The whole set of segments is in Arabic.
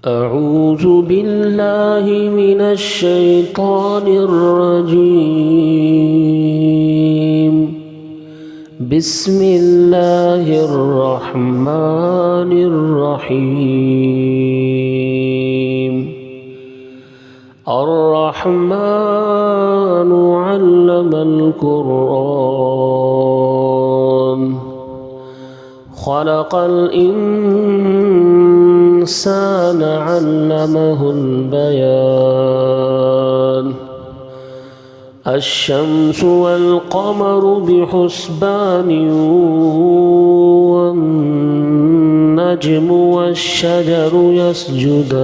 أعوذ بالله من الشيطان الرجيم. بسم الله الرحمن الرحيم. الرحمن علم القرآن خلق الإنسان علمه البيان. الشمس والقمر بحسبان والنجم والشجر يسجدان.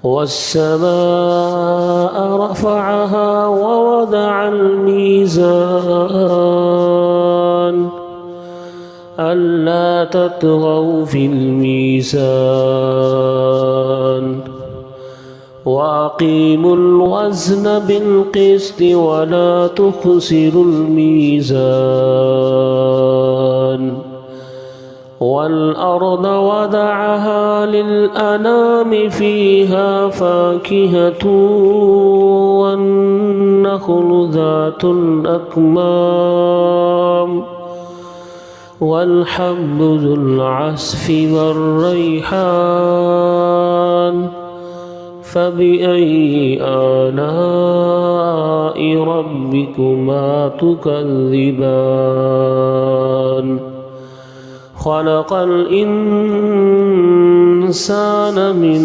والسماء رفعها ووضع الميزان ألا تطغوا في الميزان وأقيموا الوزن بالقسط ولا تخسروا الميزان. والأرض وضعها للأنام فيها فاكهة والنخل ذات الأكمام والحب ذو العصف والريحان. فبأي آلاء ربكما تكذبان؟ خلق الإنسان من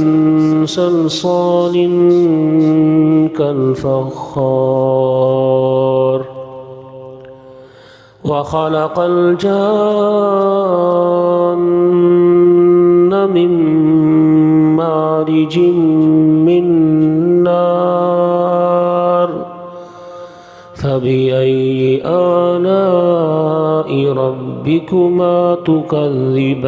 صلصال كالفخار وخلق الجان من مارج من نار. فبأي آلاء ربكما تكذبان؟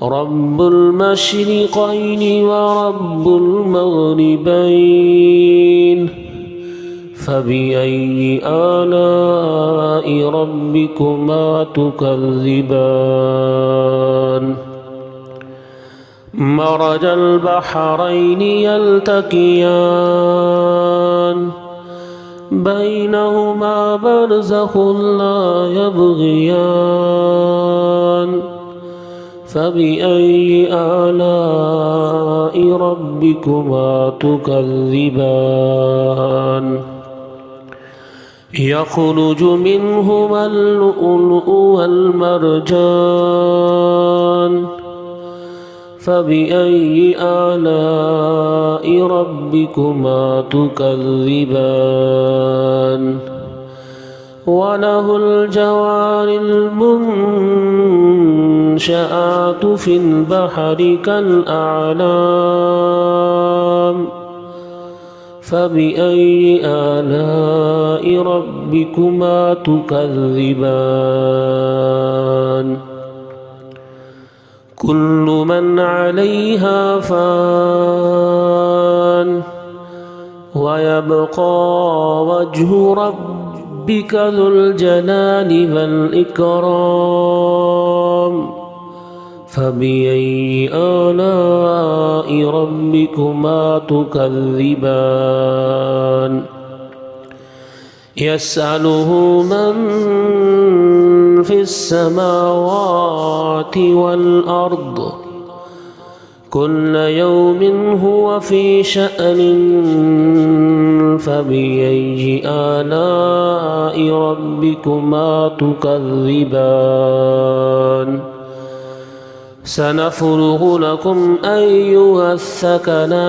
رب المشرقين ورب المغربين. فبأي آلاء ربكما تكذبان؟ مرج البحرين يلتقيان بينهما برزخ لا يبغيان. فبأي آلاء ربكما تكذبان؟ يخرج منهما اللؤلؤ والمرجان. فبأي آلاء ربكما تكذبان؟ وله الجوار المنشآت في البحر كالأعلام. فبأي آلاء ربكما تكذبان؟ كل من عليها فان ويبقى وجه ربك ذو الجلال والإكرام. فبأي آلاء ربكما تكذبان؟ يسأله من في السماوات والأرض كل يوم هو في شأن. فبأي آلاء ربكما تكذبان؟ سنفرغ لكم أيها الثقلان.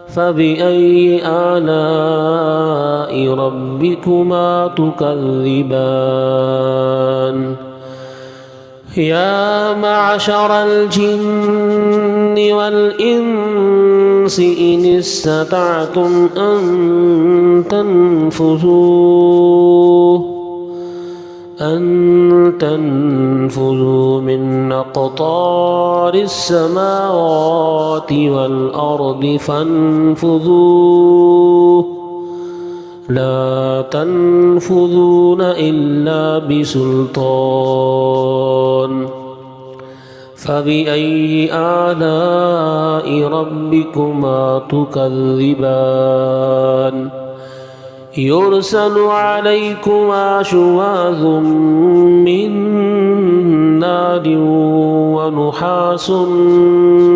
فبأي آلاء ربكما تكذبان؟ يا معشر الجن والإنس إن استطعتم أن تنفذوا من أقطار السماوات والأرض فانفذوا لا تنفذون إلا بسلطان فبأي آلاء ربكما تكذبان يرسل عليكما شواظ من نار ونحاس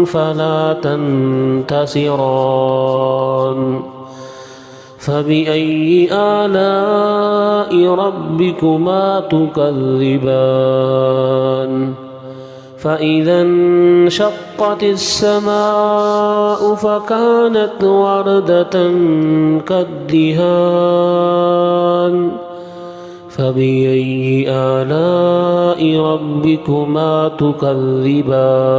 فلا تنتصران فبأي آلاء ربكما تكذبان فإذا انشقت السماء فكانت وردة كالدهان فبأي آلاء ربكما تكذبان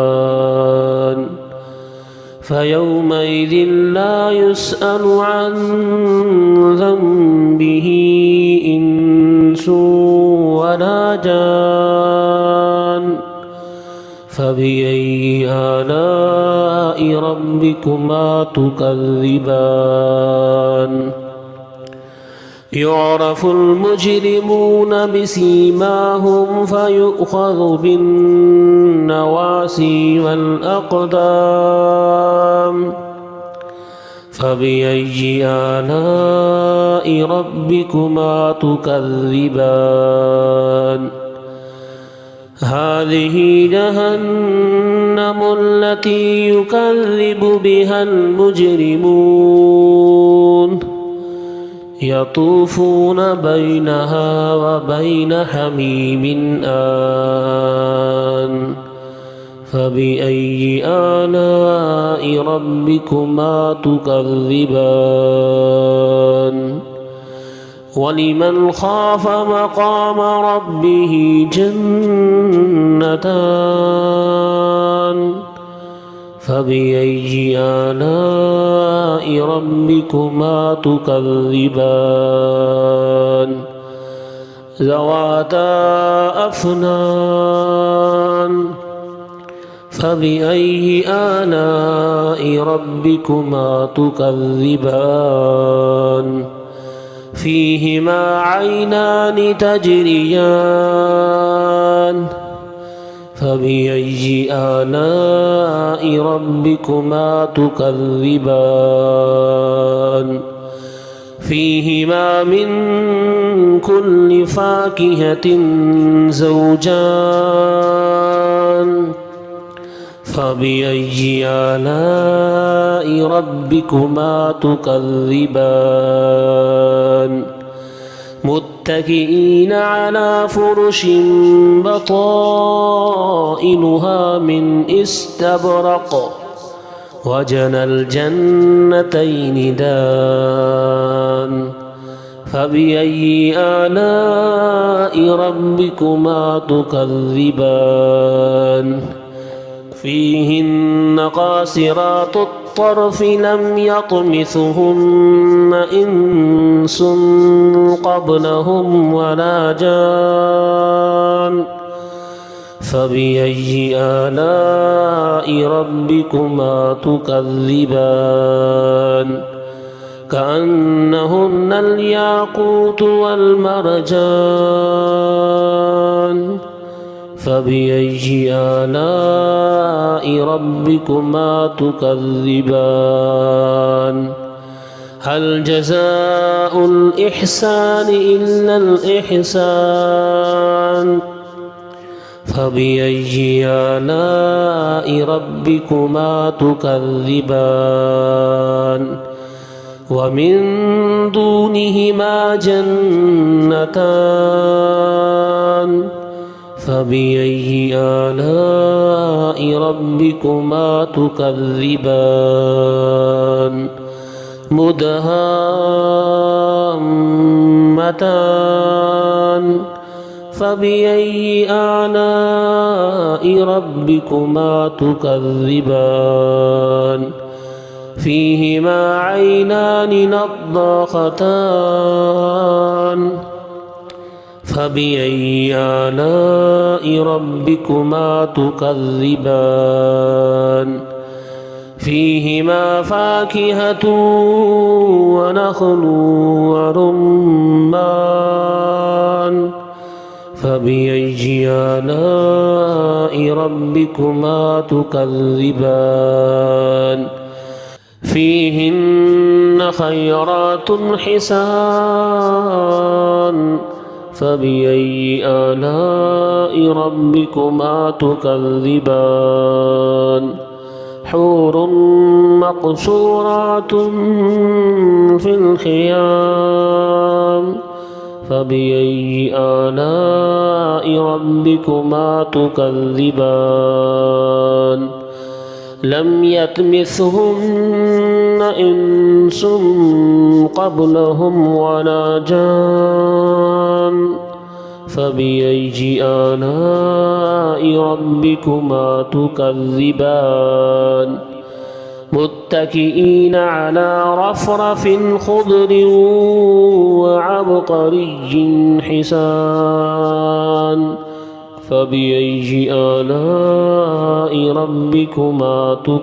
فيومئذ لا يسأل عن ذنبه إنس ولا جان فبأي آلاء ربكما تكذبان يعرف المجرمون بسيماهم فيؤخذ بالنواسي والأقدام فبأي آلاء ربكما تكذبان هذه جهنم التي يكذب بها المجرمون يطوفون بينها وبين حميم آن فبأي آلاء ربكما تكذبان ولمن خاف مقام ربه جنتان فبأي آلاء ربكما تكذبان ذواتا أفنان فبأي آلاء ربكما تكذبان فيهما عينان تجريان فبأي آلاء ربكما تكذبان فيهما من كل فاكهة زوجان فبأي آلاء ربكما تكذبان متكئين على فرش بطائنها من استبرق وجنى الجنتين دان فبأي آلاء ربكما تكذبان فيهن قاصرات الطرف لم يطمثهن إنس قبلهم ولا جان فبأي آلاء ربكما تكذبان كأنهن الياقوت والمرجان فبأي آلاء ربكما تكذبان هل جزاء الإحسان إلا الإحسان فبأي آلاء ربكما تكذبان ومن دونهما جنتان فبأي آلاء ربكما تكذبان مدهامتان فبأي آلاء ربكما تكذبان فيهما عينان نضاختان فبأي آلاء ربكما تكذبان فيهما فاكهة ونخل ورمان فبأي آلاء ربكما تكذبان فيهن خيرات حسان فبأي آلاء ربكما تكذبان حور مقصورات في الخيام فبأي آلاء ربكما تكذبان لم يطمثهن إنس قبلهم ولا جان فبأي آلاء ربكما تكذبان متكئين على رفرف خضر وعبقري حسان فبأي آلاء ربكما تكذبان